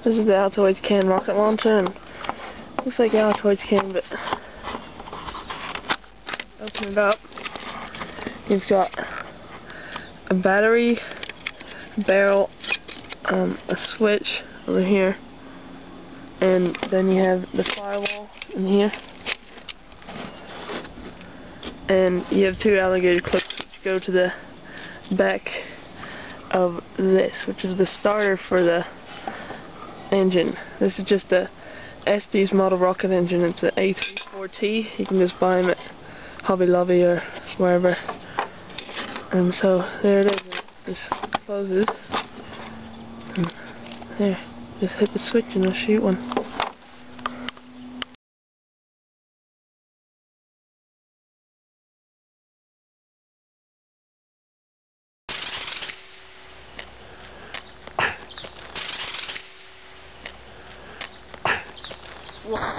This is the Altoids can rocket launcher, and looks like Altoids can, but open it up. You've got a battery, barrel, a switch over here, and then you have the firewall in here, and you have two alligator clips which go to the back of this, which is the starter for the engine. This is just a Estes model rocket engine. It's an A34T. You can just buy them at Hobby Lobby or wherever. And so there it is. This closes. And there, just hit the switch and it'll shoot one. Whoa.